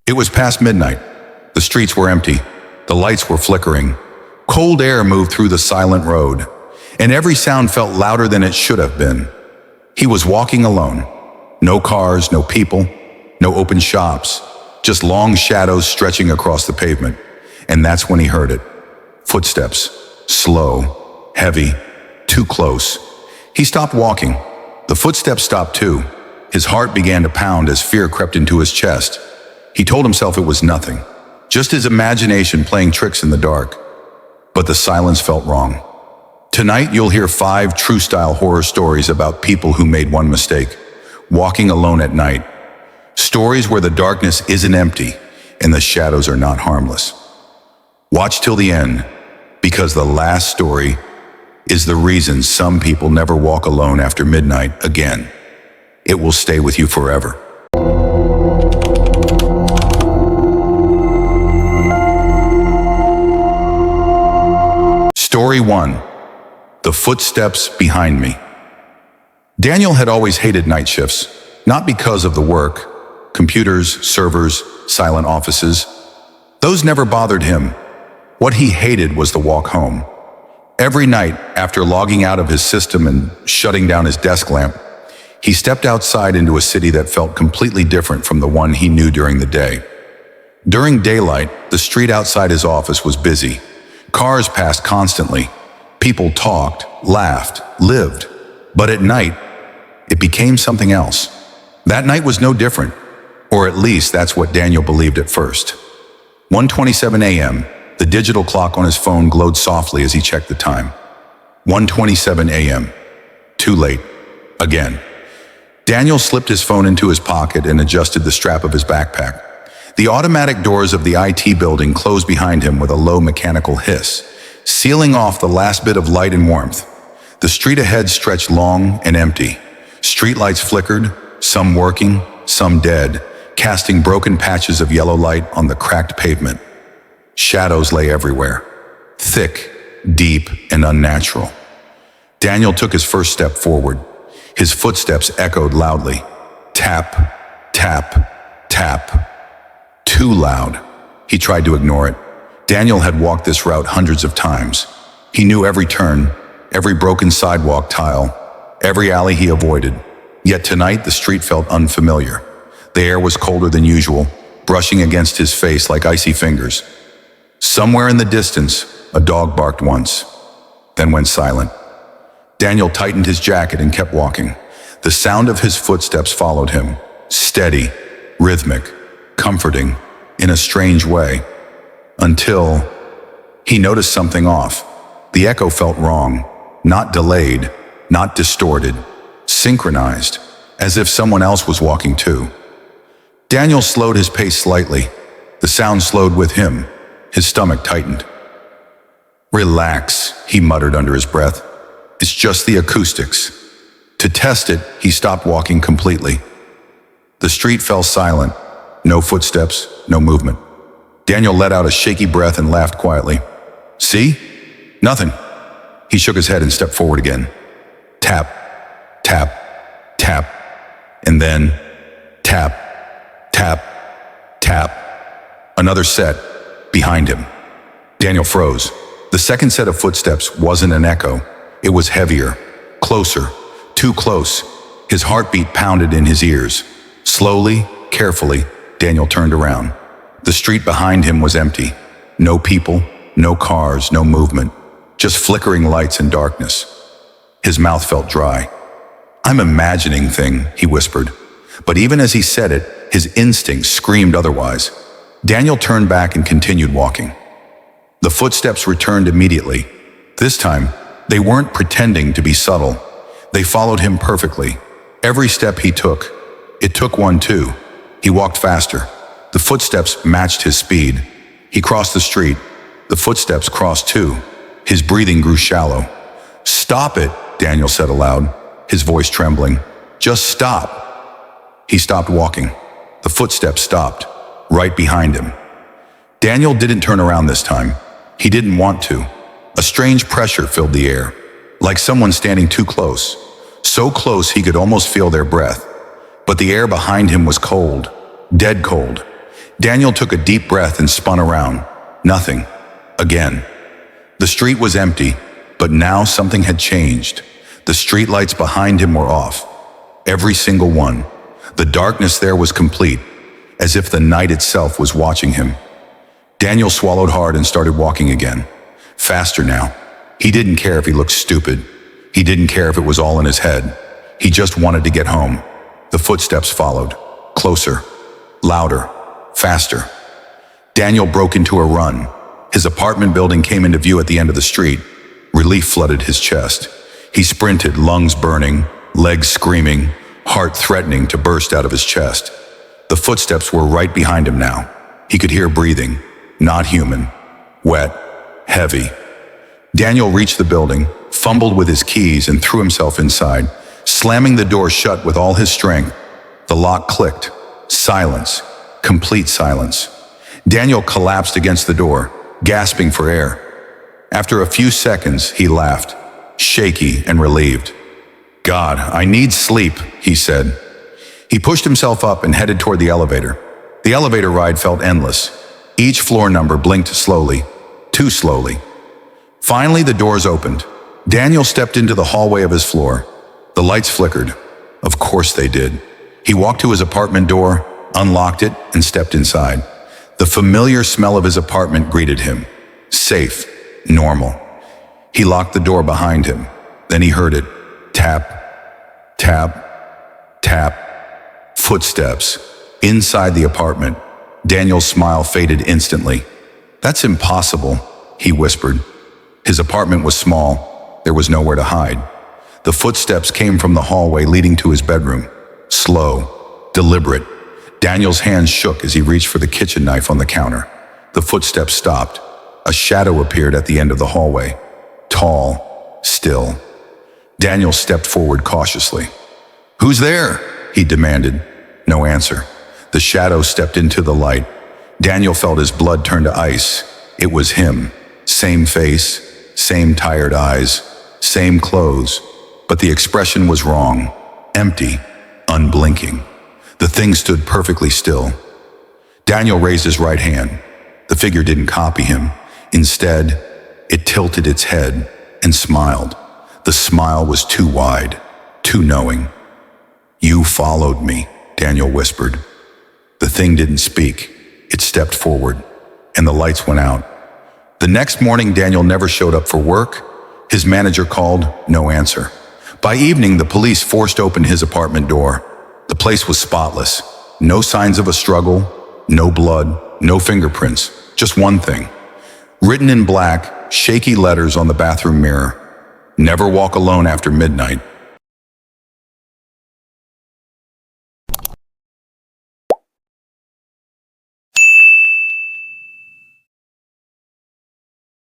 It was past midnight. The streets were empty. The lights were flickering. Cold air moved through the silent road, and every sound felt louder than it should have been. He was walking alone. No cars, no people, no open shops, just long shadows stretching across the pavement. And that's when he heard it. Footsteps, slow, heavy, too close. He stopped walking. The footsteps stopped too. His heart began to pound as fear crept into his chest. He told himself it was nothing, just his imagination playing tricks in the dark. But the silence felt wrong. Tonight you'll hear 5 true-style horror stories about people who made one mistake, walking alone at night. Stories where the darkness isn't empty and the shadows are not harmless. Watch till the end, because the last story is the reason some people never walk alone after midnight again. It will stay with you forever. Story 1. The Footsteps Behind Me. Daniel had always hated night shifts, not because of the work, computers, servers, silent offices. Those never bothered him. What he hated was the walk home. Every night, after logging out of his system and shutting down his desk lamp, he stepped outside into a city that felt completely different from the one he knew during the day. During daylight, the street outside his office was busy. Cars passed constantly. People talked, laughed, lived. But at night, it became something else. That night was no different, or at least that's what Daniel believed at first. 1:27 a.m., the digital clock on his phone glowed softly as he checked the time. 1:27 a.m. Too late. Again. Daniel slipped his phone into his pocket and adjusted the strap of his backpack. The automatic doors of the IT building closed behind him with a low mechanical hiss, sealing off the last bit of light and warmth. The street ahead stretched long and empty. Streetlights flickered, some working, some dead, casting broken patches of yellow light on the cracked pavement. Shadows lay everywhere, thick, deep, and unnatural. Daniel took his first step forward. His footsteps echoed loudly. Tap, tap, tap. Too loud. He tried to ignore it. Daniel had walked this route hundreds of times. He knew every turn, every broken sidewalk tile, every alley he avoided. Yet tonight the street felt unfamiliar. The air was colder than usual, brushing against his face like icy fingers. Somewhere in the distance, a dog barked once, then went silent. Daniel tightened his jacket and kept walking. The sound of his footsteps followed him, steady, rhythmic, comforting, in a strange way, until he noticed something off. The echo felt wrong, not delayed, not distorted, synchronized, as if someone else was walking too. Daniel slowed his pace slightly. The sound slowed with him. His stomach tightened. "Relax," he muttered under his breath. "It's just the acoustics." To test it, he stopped walking completely. The street fell silent. No footsteps, no movement. Daniel let out a shaky breath and laughed quietly. "See? Nothing." He shook his head and stepped forward again. Tap, tap, tap, and then tap, tap, tap. Another set, behind him. Daniel froze. The second set of footsteps wasn't an echo. It was heavier, closer, too close. His heartbeat pounded in his ears. Slowly, carefully, Daniel turned around. The street behind him was empty. No people, no cars, no movement. Just flickering lights and darkness. His mouth felt dry. "I'm imagining thing," he whispered. But even as he said it, his instincts screamed otherwise. Daniel turned back and continued walking. The footsteps returned immediately. This time, they weren't pretending to be subtle. They followed him perfectly. Every step he took, it took one too. He walked faster. The footsteps matched his speed. He crossed the street. The footsteps crossed too. His breathing grew shallow. "Stop it," Daniel said aloud, his voice trembling. "Just stop." He stopped walking. The footsteps stopped, right behind him. Daniel didn't turn around this time. He didn't want to. A strange pressure filled the air, like someone standing too close. So close he could almost feel their breath. But the air behind him was cold, dead cold. Daniel took a deep breath and spun around. Nothing. Again. The street was empty, but now something had changed. The streetlights behind him were off. Every single one. The darkness there was complete, as if the night itself was watching him. Daniel swallowed hard and started walking again. Faster now. He didn't care if he looked stupid. He didn't care if it was all in his head. He just wanted to get home. The footsteps followed. Closer. Louder. Faster. Daniel broke into a run. His apartment building came into view at the end of the street. Relief flooded his chest. He sprinted, lungs burning, legs screaming, heart threatening to burst out of his chest. The footsteps were right behind him now. He could hear breathing. Not human. Wet. Heavy. Daniel reached the building, fumbled with his keys, and threw himself inside, slamming the door shut with all his strength. The lock clicked. Silence. Complete silence. Daniel collapsed against the door, gasping for air. After a few seconds, he laughed, shaky and relieved. "God, I need sleep," he said. He pushed himself up and headed toward the elevator. The elevator ride felt endless. Each floor number blinked slowly, too slowly. Finally, the doors opened. Daniel stepped into the hallway of his floor. The lights flickered. Of course they did. He walked to his apartment door, unlocked it, and stepped inside. The familiar smell of his apartment greeted him. Safe. Normal. He locked the door behind him. Then he heard it. Tap. Tap. Tap. Footsteps. Inside the apartment. Daniel's smile faded instantly. "That's impossible," he whispered. His apartment was small. There was nowhere to hide. The footsteps came from the hallway leading to his bedroom. Slow. Deliberate. Daniel's hands shook as he reached for the kitchen knife on the counter. The footsteps stopped. A shadow appeared at the end of the hallway. Tall. Still. Daniel stepped forward cautiously. "Who's there?" he demanded. No answer. The shadow stepped into the light. Daniel felt his blood turn to ice. It was him. Same face, same tired eyes, same clothes. But the expression was wrong. Empty. Unblinking. The thing stood perfectly still. Daniel raised his right hand. The figure didn't copy him. Instead, it tilted its head and smiled. The smile was too wide, too knowing. "You followed me," Daniel whispered. The thing didn't speak. It stepped forward, and the lights went out. The next morning, Daniel never showed up for work. His manager called, no answer. By evening, the police forced open his apartment door. The place was spotless. No signs of a struggle, no blood, no fingerprints. Just one thing. Written in black, shaky letters on the bathroom mirror. "Never walk alone after midnight."